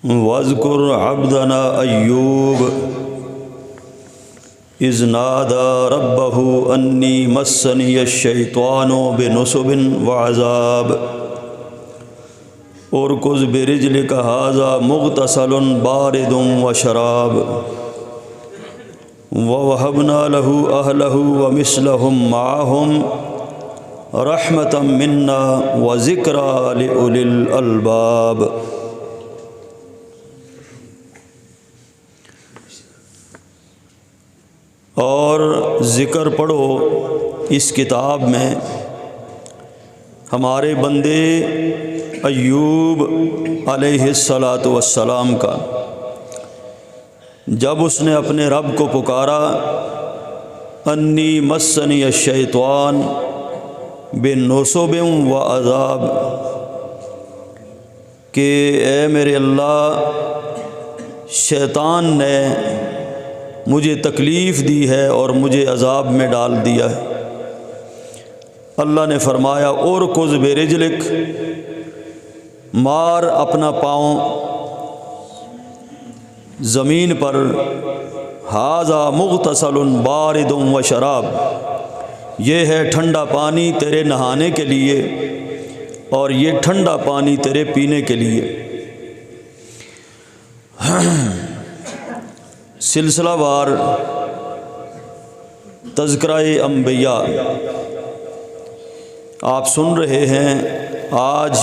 واذکر عبدنا ایوب اذ نادى ربه انی مسنی الشیطان بنصب وعذاب ارکض برجلک ھذا مغتسل بارد وشراب ووهبنا له اہلہ ومثلهم معهم رحمة منا وذکریٰ لأولی الالباب۔ اور ذکر پڑھو اس کتاب میں ہمارے بندے ایوب علیہ السلام کا، جب اس نے اپنے رب کو پکارا انی مسنی الشیطان بنصب وعذاب، کہ اے میرے اللہ شیطان نے مجھے تکلیف دی ہے اور مجھے عذاب میں ڈال دیا ہے۔ اللہ نے فرمایا ارکض برجلک، مار اپنا پاؤں زمین پر، ھذا مغتسل بارد وشراب، یہ ہے ٹھنڈا پانی تیرے نہانے کے لیے اور یہ ٹھنڈا پانی تیرے پینے کے لیے۔ سلسلہ وار تذکرہ انبیاء آپ سن رہے ہیں۔ آج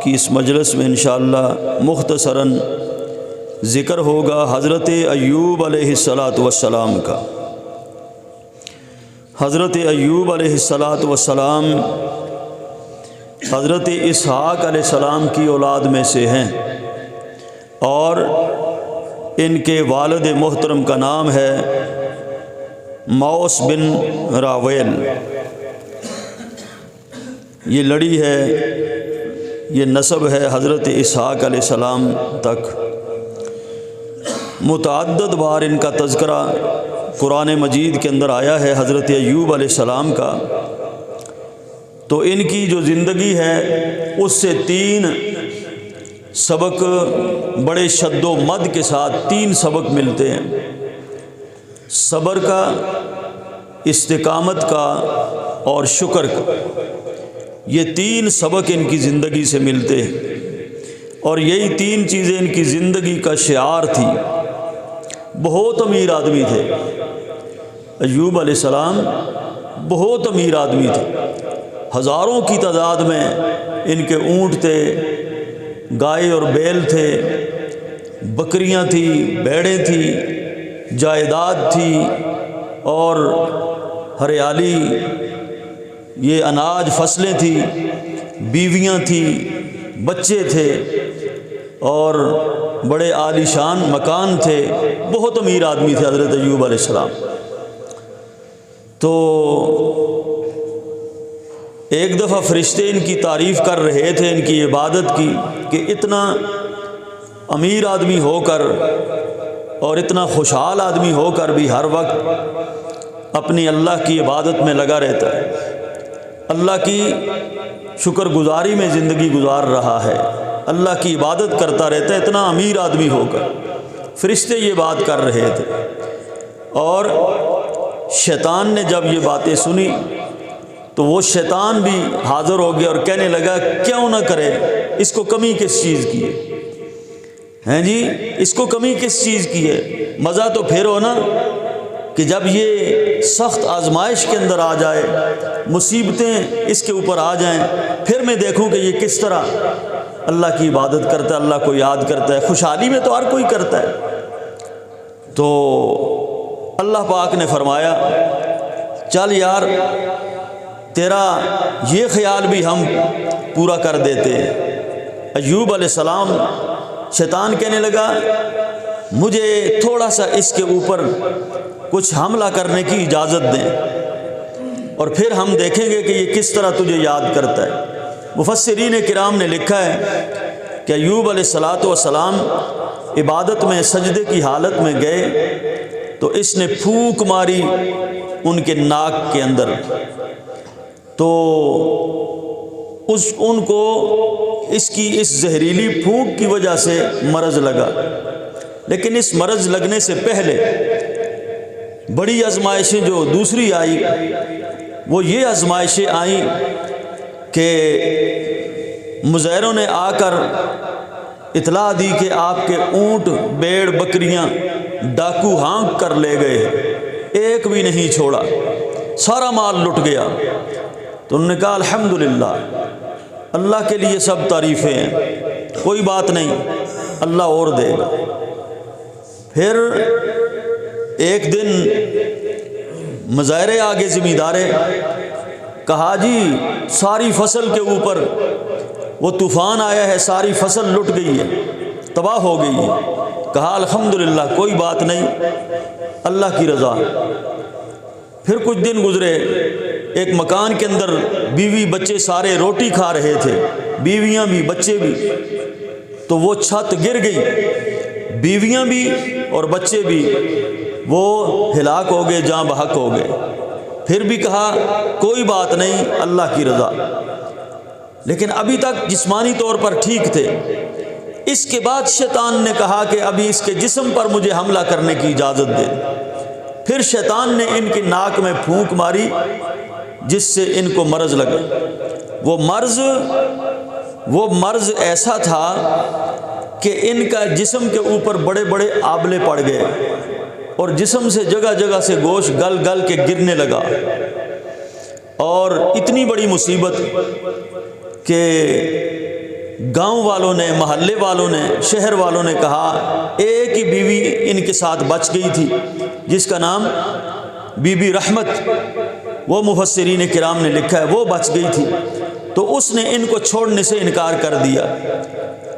کی اس مجلس میں انشاءاللہ مختصراً ذکر ہوگا حضرت ایوب علیہ السلام کا۔ حضرت ایوب علیہ السلام حضرت اسحاق علیہ السلام کی اولاد میں سے ہیں، اور ان کے والد محترم کا نام ہے موس بن راویل۔ یہ لڑی ہے، یہ نسب ہے حضرت اسحاق علیہ السلام تک۔ متعدد بار ان کا تذکرہ قرآن مجید کے اندر آیا ہے حضرت ایوب علیہ السلام کا۔ تو ان کی جو زندگی ہے اس سے 3 سبق بڑے شد و مد کے ساتھ 3 سبق ملتے ہیں۔ صبر کا، استقامت کا اور شکر کا، یہ 3 سبق ان کی زندگی سے ملتے ہیں، اور یہی 3 چیزیں ان کی زندگی کا شعار تھی۔ بہت امیر آدمی تھے ایوب علیہ السلام، بہت امیر آدمی تھے، ہزاروں کی تعداد میں ان کے اونٹ تھے، گائے اور بیل تھے، بکریاں تھیں، بھیڑیں تھیں، جائیداد تھی، اور ہریالی، یہ اناج فصلیں تھیں، بیویاں تھیں، بچے تھے، اور بڑے عالی شان مکان تھے۔ بہت امیر آدمی تھے حضرت ایوب علیہ السلام۔ تو ایک دفعہ فرشتے ان کی تعریف کر رہے تھے، ان کی عبادت کی، کہ اتنا امیر آدمی ہو کر اور اتنا خوشحال آدمی ہو کر بھی ہر وقت اپنی اللہ کی عبادت میں لگا رہتا ہے، اللہ کی شکر گزاری میں زندگی گزار رہا ہے، اللہ کی عبادت کرتا رہتا ہے، اتنا امیر آدمی ہو کر۔ فرشتے یہ بات کر رہے تھے، اور شیطان نے جب یہ باتیں سنی تو وہ شیطان بھی حاضر ہو گیا اور کہنے لگا کیوں نہ کرے، اس کو کمی کس چیز کی ہے جی، اس کو کمی کس چیز کی ہے؟ مزہ تو پھر ہو نا، کہ جب یہ سخت آزمائش کے اندر آ جائے، مصیبتیں اس کے اوپر آ جائیں، پھر میں دیکھوں کہ یہ کس طرح اللہ کی عبادت کرتا ہے، اللہ کو یاد کرتا ہے۔ خوشحالی میں تو ہر کوئی کرتا ہے۔ تو اللہ پاک نے فرمایا چل یار، تیرا یہ خیال بھی ہم پورا کر دیتے ہیں۔ ایوب علیہ السلام، شیطان کہنے لگا مجھے تھوڑا سا اس کے اوپر کچھ حملہ کرنے کی اجازت دیں، اور پھر ہم دیکھیں گے کہ یہ کس طرح تجھے یاد کرتا ہے۔ مفسرین کرام نے لکھا ہے کہ ایوب علیہ السلام عبادت میں سجدے کی حالت میں گئے تو اس نے پھونک ماری ان کے ناک کے اندر، تو ان کو اس زہریلی پھونک کی وجہ سے مرض لگا، لیکن اس مرض لگنے سے پہلے بڑی آزمائشیں جو دوسری آئی وہ یہ آزمائشیں آئیں کہ مزیروں نے آ کر اطلاع دی کہ آپ کے اونٹ بیڑ بکریاں ڈاکو ہانک کر لے گئے، ایک بھی نہیں چھوڑا، سارا مال لٹ گیا۔ تو انہوں نے کہا الحمدللہ، اللہ کے لیے سب تعریفیں ہیں، کوئی بات نہیں، اللہ اور دے گا۔ پھر ایک دن مظاہرے آگے زمیندارے کہا جی ساری فصل کے اوپر وہ طوفان آیا ہے، ساری فصل لٹ گئی ہے، تباہ ہو گئی ہے۔ کہا الحمدللہ کوئی بات نہیں، اللہ کی رضا۔ پھر کچھ دن گزرے، ایک مکان کے اندر بیوی بچے سارے روٹی کھا رہے تھے، بیویاں بھی بچے بھی، تو وہ چھت گر گئی، بیویاں بھی اور بچے بھی وہ ہلاک ہو گئے، جاں بحق ہو گئے۔ پھر بھی کہا کوئی بات نہیں، اللہ کی رضا۔ لیکن ابھی تک جسمانی طور پر ٹھیک تھے۔ اس کے بعد شیطان نے کہا کہ ابھی اس کے جسم پر مجھے حملہ کرنے کی اجازت دے۔ پھر شیطان نے ان کی ناک میں پھونک ماری جس سے ان کو مرض لگا۔ وہ مرض ایسا تھا کہ ان کا جسم کے اوپر بڑے بڑے آبلے پڑ گئے اور جسم سے جگہ جگہ سے گوشت گل گل کے گرنے لگا، اور اتنی بڑی مصیبت کہ گاؤں والوں نے، محلے والوں نے، شہر والوں نے کہا ایک ہی بیوی ان کے ساتھ بچ گئی تھی جس کا نام بی بی رحمت، وہ مفسرین کرام نے لکھا ہے وہ بچ گئی تھی، تو اس نے ان کو چھوڑنے سے انکار کر دیا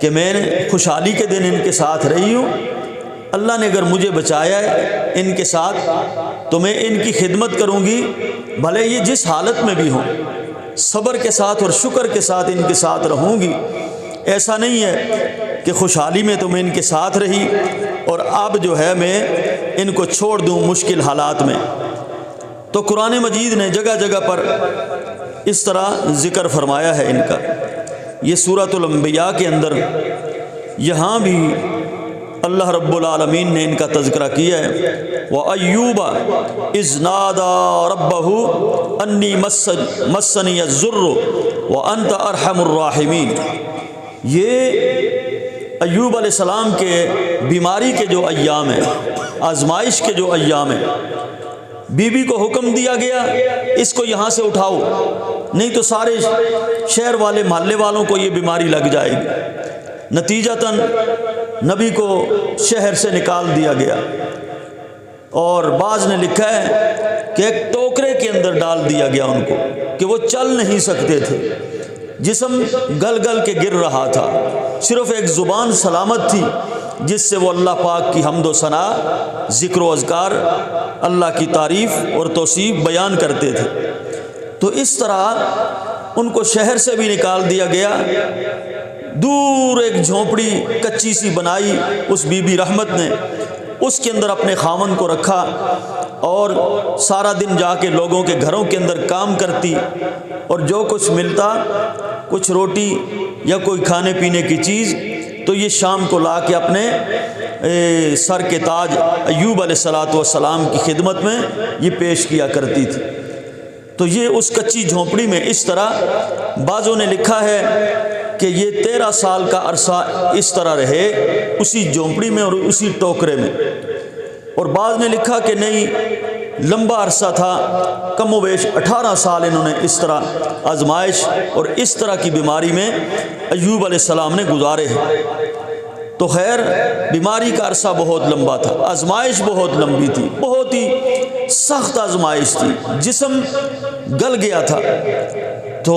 کہ میں نے خوشحالی کے دن ان کے ساتھ رہی ہوں، اللہ نے اگر مجھے بچایا ہے ان کے ساتھ تو میں ان کی خدمت کروں گی، بھلے یہ جس حالت میں بھی ہوں، صبر کے ساتھ اور شکر کے ساتھ ان کے ساتھ رہوں گی۔ ایسا نہیں ہے کہ خوشحالی میں تو میں ان کے ساتھ رہی اور اب جو ہے میں ان کو چھوڑ دوں مشکل حالات میں۔ تو قرآن مجید نے جگہ جگہ پر اس طرح ذکر فرمایا ہے ان کا۔ یہ سورۃ الانبیاء کے اندر یہاں بھی اللہ رب العالمین نے ان کا تذکرہ کیا ہے، وَأَيُّوبَ إِذْ نَادَى رَبَّهُ أَنِّي مَسَّنِيَ الضُّرُّ وَأَنْتَ أَرْحَمُ الرَّاحِمِينَ۔ یہ ایوب علیہ السلام کے بیماری کے جو ایام ہیں، آزمائش کے جو ایام ہیں، بی بی کو حکم دیا گیا اس کو یہاں سے اٹھاؤ، نہیں تو سارے شہر والے محلے والوں کو یہ بیماری لگ جائے گی۔ نتیجتاً نبی کو شہر سے نکال دیا گیا، اور بعض نے لکھا ہے کہ ایک ٹوکرے کے اندر ڈال دیا گیا ان کو کہ وہ چل نہیں سکتے تھے، جسم گل گل کے گر رہا تھا، صرف ایک زبان سلامت تھی جس سے وہ اللہ پاک کی حمد و ثنا، ذکر و اذکار، اللہ کی تعریف اور توصیف بیان کرتے تھے۔ تو اس طرح ان کو شہر سے بھی نکال دیا گیا، دور ایک جھونپڑی کچی سی بنائی اس بی بی رحمت نے، اس کے اندر اپنے خاوند کو رکھا اور سارا دن جا کے لوگوں کے گھروں کے اندر کام کرتی، اور جو کچھ ملتا، کچھ روٹی یا کوئی کھانے پینے کی چیز، تو یہ شام کو لا کے اپنے سر کے تاج ایوب علیہ السلام کی خدمت میں یہ پیش کیا کرتی تھی۔ تو یہ اس کچی جھونپڑی میں اس طرح، بعضوں نے لکھا ہے کہ یہ 13 سال کا عرصہ اس طرح رہے اسی جھونپڑی میں اور اسی ٹوکرے میں، اور بعض نے لکھا کہ نہیں لمبا عرصہ تھا، کم و بیش 18 سال انہوں نے اس طرح آزمائش اور اس طرح کی بیماری میں ایوب علیہ السلام نے گزارے ہیں۔ تو خیر بیماری کا عرصہ بہت لمبا تھا، آزمائش بہت لمبی تھی، بہت ہی سخت آزمائش تھی، جسم گل گیا تھا۔ تو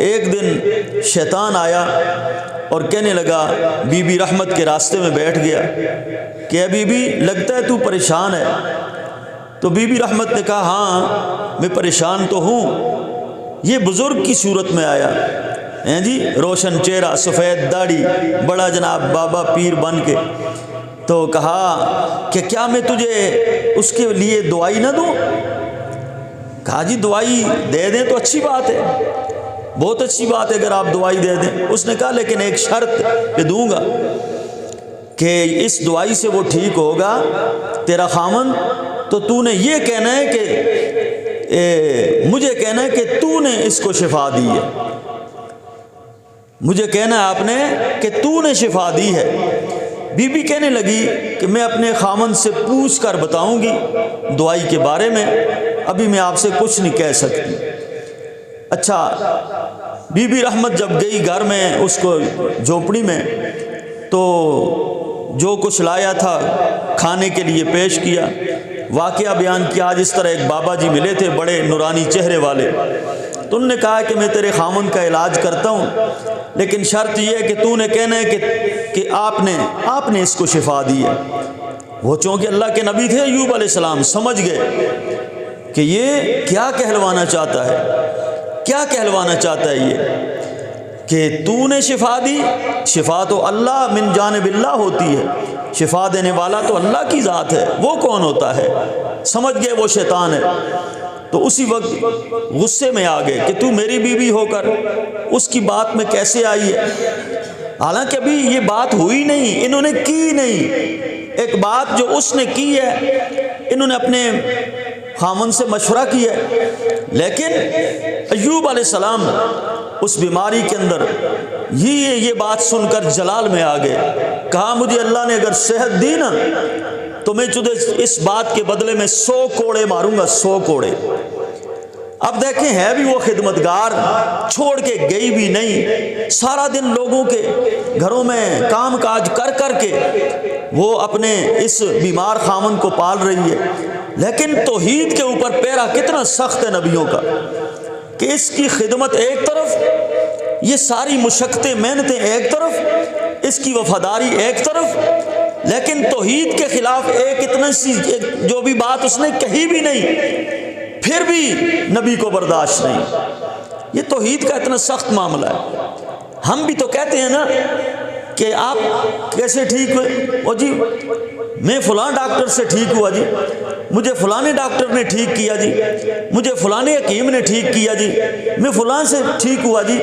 ایک دن شیطان آیا اور کہنے لگا، بی بی رحمت کے راستے میں بیٹھ گیا کہ بی بی لگتا ہے تو پریشان ہے۔ تو بی بی رحمت نے کہا ہاں میں پریشان تو ہوں۔ یہ بزرگ کی صورت میں آیا، جی روشن چہرہ، سفید داڑھی، بڑا جناب بابا پیر بن کے، تو کہا کہ کیا میں تجھے اس کے لیے دعائی نہ دوں؟ کہا جی دعائی دے دیں تو اچھی بات ہے، بہت اچھی بات ہے اگر آپ دوائی دے دیں۔ اس نے کہا لیکن ایک شرط پہ دوں گا کہ اس دوائی سے وہ ٹھیک ہوگا تیرا خامن، تو نے یہ کہنا ہے کہ مجھے کہنا ہے کہ تو نے اس کو شفا دی ہے، مجھے کہنا ہے آپ نے کہ تو نے شفا دی ہے۔ بی بی کہنے لگی کہ میں اپنے خامن سے پوچھ کر بتاؤں گی دوائی کے بارے میں، ابھی میں آپ سے کچھ نہیں کہہ سکتی۔ اچھا، بی بی رحمت جب گئی گھر میں اس کو جھونپڑی میں، تو جو کچھ لایا تھا کھانے کے لیے پیش کیا، واقعہ بیان کیا۔ آج اس طرح ایک بابا جی ملے تھے بڑے نورانی چہرے والے، تو انہوں نے کہا کہ میں تیرے خامن کا علاج کرتا ہوں، لیکن شرط یہ ہے کہ تو نے کہنا ہے کہ آپ نے اس کو شفا دی ہے۔ وہ چونکہ اللہ کے نبی تھے ایوب علیہ السلام، سمجھ گئے کہ یہ کیا کہلوانا چاہتا ہے، کیا کہلوانا چاہتا ہے یہ کہ تو نے شفا دی۔ شفا تو اللہ من جانب اللہ ہوتی ہے، شفا دینے والا تو اللہ کی ذات ہے، وہ کون ہوتا ہے؟ سمجھ گئے وہ شیطان ہے۔ تو اسی وقت غصے میں آ گئے کہ تو میری بیوی ہو کر اس کی بات میں کیسے آئی ہے، حالانکہ ابھی یہ بات ہوئی نہیں، انہوں نے کی نہیں۔ ایک بات جو اس نے کی ہے، انہوں نے اپنے خامن سے مشورہ کیا ہے، لیکن ایوب علیہ السلام اس بیماری کے اندر یہ بات سن کر جلال میں آ گئے۔ کہا مجھے اللہ نے اگر صحت دی نا تو میں تجھے اس بات کے بدلے میں 100 کوڑے ماروں گا، 100 کوڑے۔ اب دیکھیں ہے بھی وہ خدمتگار، چھوڑ کے گئی بھی نہیں، سارا دن لوگوں کے گھروں میں کام کاج کر کر کے وہ اپنے اس بیمار خامن کو پال رہی ہے، لیکن توحید کے اوپر پیرا کتنا سخت ہے نبیوں کا کہ اس کی خدمت ایک طرف، یہ ساری مشقتیں محنتیں ایک طرف، اس کی وفاداری ایک طرف، لیکن توحید کے خلاف ایک اتنا سی جو بھی بات اس نے کہی بھی نہیں، پھر بھی نبی کو برداشت نہیں۔ یہ توحید کا اتنا سخت معاملہ ہے۔ ہم بھی تو کہتے ہیں نا کہ آپ کیسے ٹھیک ہوئے؟ او جی میں فلاں ڈاکٹر سے ٹھیک ہوا جی، مجھے فلانے ڈاکٹر نے ٹھیک کیا جی، مجھے فلانے حکیم نے ٹھیک کیا جی، میں فلاں سے ٹھیک ہوا جی۔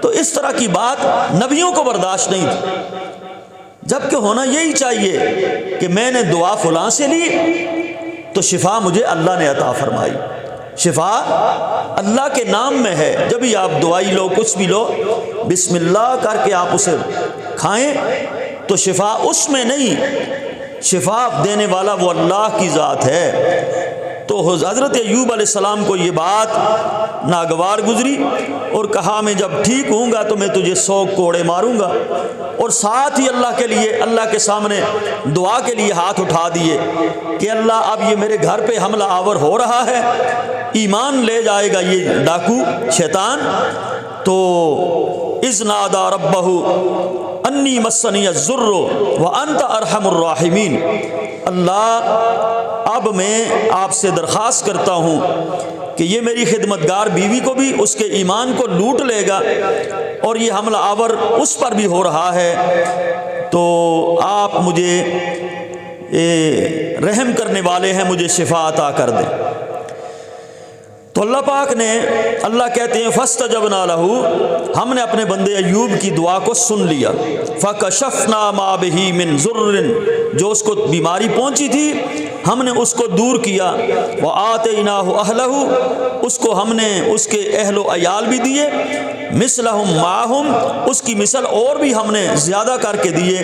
تو اس طرح کی بات نبیوں کو برداشت نہیں تھی، جبکہ ہونا یہی چاہیے کہ میں نے دعا فلاں سے لی تو شفا مجھے اللہ نے عطا فرمائی۔ شفا اللہ کے نام میں ہے، جب ہی آپ دوائی لو کچھ بھی لو بسم اللہ کر کے آپ اسے کھائیں تو شفا اس میں نہیں، شفا دینے والا وہ اللہ کی ذات ہے۔ تو حضرت ایوب علیہ السلام کو یہ بات ناگوار گزری اور کہا میں جب ٹھیک ہوں گا تو میں تجھے 100 کوڑے ماروں گا، اور ساتھ ہی اللہ کے لیے، اللہ کے سامنے دعا کے لیے ہاتھ اٹھا دیے کہ اللہ اب یہ میرے گھر پہ حملہ آور ہو رہا ہے، ایمان لے جائے گا یہ ڈاکو شیطان۔ تو اذ نادى ربه انی مسنی الضر وانت ارحم الراحمین، اللہ اب میں آپ سے درخواست کرتا ہوں کہ یہ میری خدمتگار بیوی کو بھی اس کے ایمان کو لوٹ لے گا، اور یہ حملہ آور اس پر بھی ہو رہا ہے، تو آپ مجھے رحم کرنے والے ہیں، مجھے شفا عطا کر دیں۔ تو اللہ پاک نے، اللہ کہتے ہیں فاستجبنا لہ، ہم نے اپنے بندے ایوب کی دعا کو سن لیا، فکشفنا ما بہ من ضر، جو اس کو بیماری پہنچی تھی ہم نے اس کو دور کیا، وآتیناہ اہلہ، اس کو ہم نے اس کے اہل و عیال بھی دیے، مثلہم معہم، اس کی مثل اور بھی ہم نے زیادہ کر کے دیے،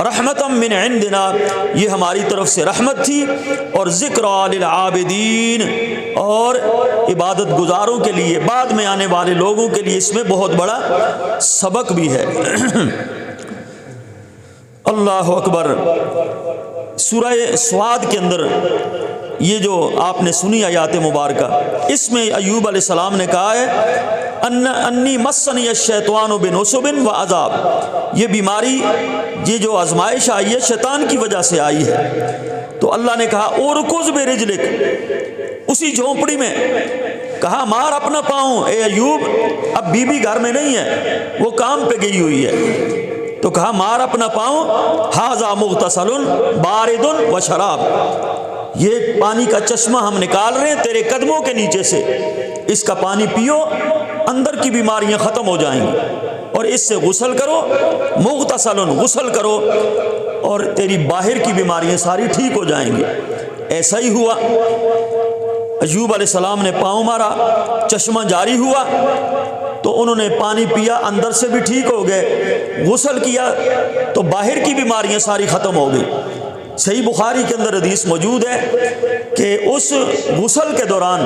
رحمتا من عندنا، یہ ہماری طرف سے رحمت تھی، اور ذکرى للعابدین، اور عبادت گزاروں کے لیے، بعد میں آنے والے لوگوں کے لیے اس میں بہت بڑا سبق بھی ہے۔ اللہ اکبر۔ سورہ سواد کے اندر یہ جو آپ نے سنی آیات مبارکہ، اس میں ایوب علیہ السلام نے کہا ہے انی مسنی الشیطان بنصب وعذاب، یہ بیماری، یہ جو آزمائش آئی ہے شیطان کی وجہ سے آئی ہے۔ تو اللہ نے کہا ارکض برجلک، اسی جھونپڑی میں کہا مار اپنا پاؤں، اے ایوب، اب بیوی گھر میں نہیں ہے، وہ کام پہ گئی ہوئی ہے، تو کہا مار اپنا پاؤں، ھذا مغتسل بارد و شراب، یہ پانی کا چشمہ ہم نکال رہے ہیں تیرے قدموں کے نیچے سے، اس کا پانی پیو اندر کی بیماریاں ختم ہو جائیں گی، اور اس سے غسل کرو، مغتسل غسل کرو، اور تیری باہر کی بیماریاں ساری ٹھیک ہو جائیں گی۔ ایسا ہی ہوا، ایوب علیہ السلام نے پاؤں مارا، چشمہ جاری ہوا، تو انہوں نے پانی پیا، اندر سے بھی ٹھیک ہو گئے، غسل کیا تو باہر کی بیماریاں ساری ختم ہو گئی۔ صحیح بخاری کے اندر حدیث موجود ہے کہ اس غسل کے دوران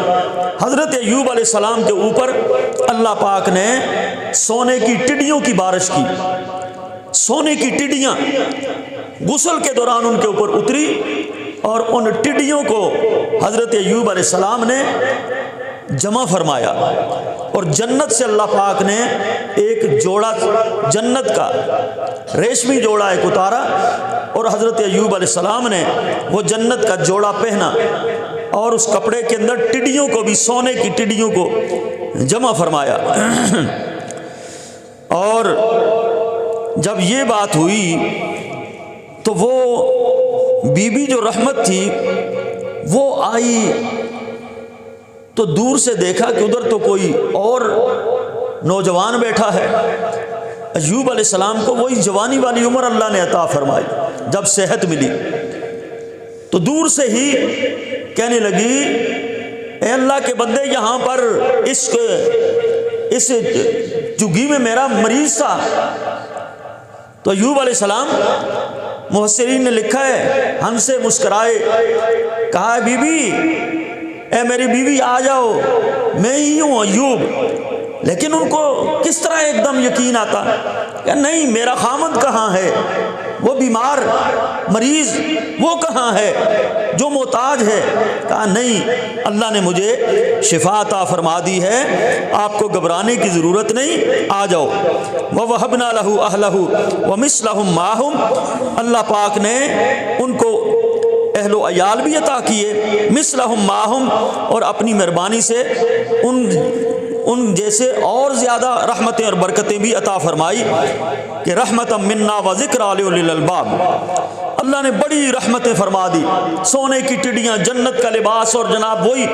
حضرت ایوب علیہ السلام کے اوپر اللہ پاک نے سونے کی ٹڈیوں کی بارش کی۔ سونے کی ٹڈیاں غسل کے دوران ان کے اوپر اتری، اور ان ٹڈیوں کو حضرت ایوب علیہ السلام نے جمع فرمایا، اور جنت سے اللہ پاک نے ایک جوڑا جنت کا ریشمی جوڑا ایک اتارا، اور حضرت ایوب علیہ السلام نے وہ جنت کا جوڑا پہنا، اور اس کپڑے کے اندر ٹڈیوں کو بھی، سونے کی ٹڈیوں کو جمع فرمایا۔ اور جب یہ بات ہوئی تو وہ بی بی جو رحمت تھی وہ آئی تو دور سے دیکھا کہ ادھر تو کوئی اور نوجوان بیٹھا ہے۔ ایوب علیہ السلام کو وہی جوانی والی عمر اللہ نے عطا فرمائی، جب صحت ملی تو دور سے ہی کہنے لگی، اے اللہ کے بندے، یہاں پر اس جگی میں میرا مریض تھا۔ تو ایوب علیہ السلام، مفسرین نے لکھا ہے، ہم سے مسکرائے، کہا بی بی، اے میری بیوی آ جاؤ، میں ہی ہوں ایوب۔ لیکن ان کو کس طرح ایک دم یقین آتا کہ نہیں، میرا خامد کہاں ہے، وہ بیمار مریض وہ کہاں ہے جو محتاج ہے؟ کہا نہیں، اللہ نے مجھے شفا عطا فرما دی ہے، آپ کو گھبرانے کی ضرورت نہیں، آ جاؤ۔ وَوَهَبْنَا لَهُ أَهْلَهُ وَمِثْلَهُمْ مَعَهُمْ، اللہ پاک نے ان کو اہل و عیال بھی عطا کیے، مثلہم معہم، اور اپنی مہربانی سے ان جیسے اور زیادہ رحمتیں اور برکتیں بھی عطا فرمائی، کہ رحمتا منا و ذکر لأولی الالباب، اللہ نے بڑی رحمتیں فرما دی۔ سونے کی ٹڈیاں، جنت کا لباس، اور جناب وہی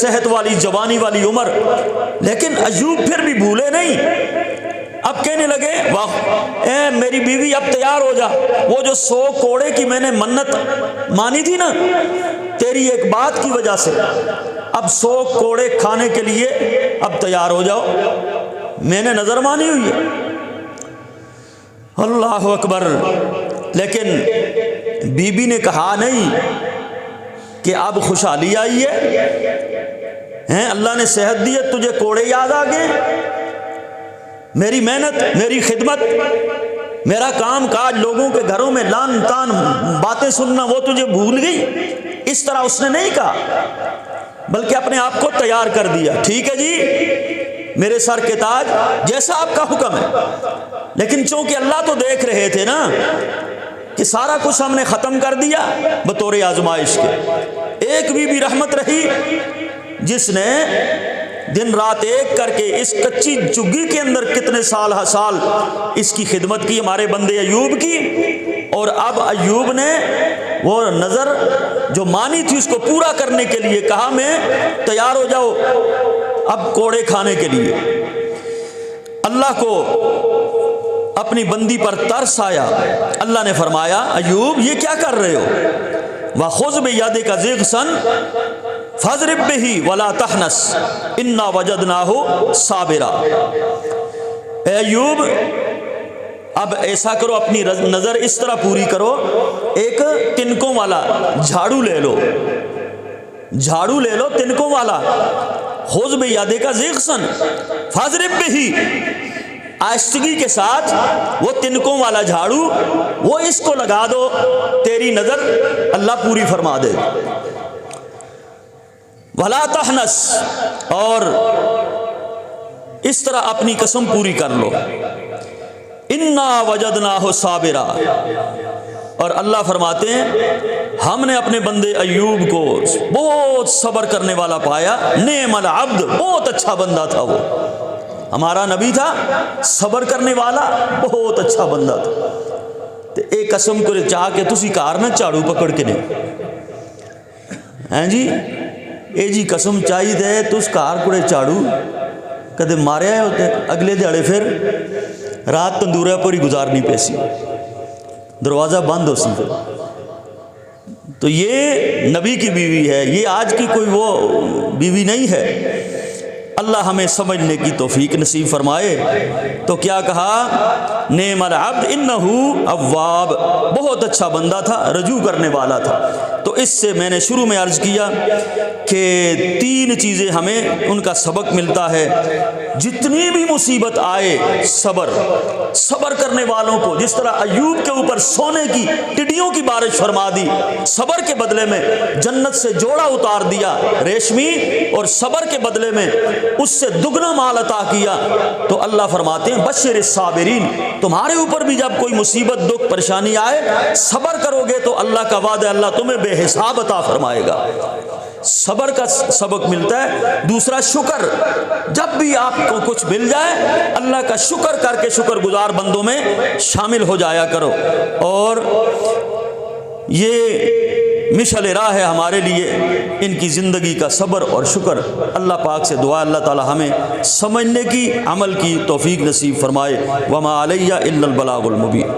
صحت والی جوانی والی عمر۔ لیکن ایوب پھر بھی بھولے نہیں، اب کہنے لگے، واہ اے میری بیوی، اب تیار ہو جا، وہ جو 100 کوڑے کی میں نے منت مانی تھی نا تیری ایک بات کی وجہ سے، اب 100 کوڑے کھانے کے لیے اب تیار ہو جاؤ، میں نے نظر مانی ہوئی ہے۔ اللہ اکبر۔ لیکن بی بی نے کہا نہیں کہ اب خوشحالی آئی ہے، اللہ نے صحت دی ہے، تجھے کوڑے یاد آ گئے؟ میری محنت، میری خدمت، میرا کام کاج، لوگوں کے گھروں میں لان تان باتیں سننا، وہ تجھے بھول گئی؟ اس طرح اس نے نہیں کہا، بلکہ اپنے آپ کو تیار کر دیا۔ ٹھیک ہے جی، میرے سر کے تاج، جیسا آپ کا حکم ہے۔ لیکن چونکہ اللہ تو دیکھ رہے تھے نا کہ سارا کچھ ہم نے ختم کر دیا بطور آزمائش کے۔ ایک بھی رحمت رہی جس نے دن رات ایک کر کے اس کچی چگی کے اندر کتنے سال اس کی خدمت کی، ہمارے بندے ایوب کی، اور اب ایوب نے وہ نظر جو مانی تھی اس کو پورا کرنے کے لیے کہا، میں تیار ہو جاؤ اب کوڑے کھانے کے لیے۔ اللہ کو اپنی بندی پر ترس آیا، اللہ نے فرمایا، ایوب یہ کیا کر رہے ہو؟ وَخُذْ بِيَدِكَ ضِغْثًا فَاضْرِب بِهِ وَلَا تَحْنَثْ إِنَّا وَجَدْنَاهُ صَابِرًا۔ اے ایوب، اب ایسا کرو، اپنی نظر اس طرح پوری کرو، ایک تنکوں والا جھاڑو لے لو، تنکوں والا۔ خُذْ بِيَدِكَ ضِغْثًا فَاضْرِب بِهِ، آہستگی کے ساتھ وہ تنکوں والا جھاڑو وہ اس کو لگا دو، تیری نظر اللہ پوری فرما دے۔ وَلَا تَحْنَثْ، اور اس طرح اپنی قسم پوری کر لو، اِنَّا وَجَدْنَاهُ صَابِرًا۔ اور اللہ فرماتے ہیں ہم نے اپنے بندے ایوب کو بہت صبر کرنے والا پایا، نعم العبد، بہت اچھا بندہ تھا وہ، ہمارا نبی تھا، صبر کرنے والا، بہت اچھا بندہ تھا۔ تو ایک قسم کو چاہ کے تسی کار نہ جھاڑو پکڑ کے نہیں ہیں جی، اے جی قسم چاہی دے تس کار کوڑے جھاڑو کدے مارے آئے ہوتے اگلے دیہڑے پھر رات تندورے پر ہی گزارنی پیسی، دروازہ بند ہو سی۔ تو یہ نبی کی بیوی ہے، یہ آج کی کوئی وہ بیوی نہیں ہے۔ اللہ ہمیں سمجھنے کی توفیق نصیب فرمائے۔ تو کیا کہا؟ نعم العبد انہ اواب، بہت اچھا بندہ تھا، رجوع کرنے والا تھا۔ تو اس سے میں نے شروع میں عرض کیا کہ 3 چیزیں ہمیں ان کا سبق ملتا ہے۔ جتنی بھی مصیبت آئے صبر کرنے والوں کو، جس طرح ایوب کے اوپر سونے کی ٹڈیوں کی بارش فرما دی، صبر کے بدلے میں جنت سے جوڑا اتار دیا ریشمی، اور صبر کے بدلے میں اس سے دگنا مال عطا کیا، تو اللہ فرماتے ہیں بشر الصابرین، تمہارے اوپر بھی جب کوئی مصیبت دکھ پریشانی آئے صبر کرو گے تو اللہ کا وعدہ ہے، اللہ تمہیں بے حساب عطا فرمائے گا۔ صبر کا سبق ملتا ہے۔ دوسرا شکر، جب بھی آپ کو کچھ مل جائے اللہ کا شکر کر کے شکر گزار بندوں میں شامل ہو جایا کرو۔ اور یہ مشعل راہ ہے ہمارے لیے ان کی زندگی کا، صبر اور شکر۔ اللہ پاک سے دعا اللہ تعالی ہمیں سمجھنے کی، عمل کی توفیق نصیب فرمائے۔ وما علیہ الا البلاغ المبین۔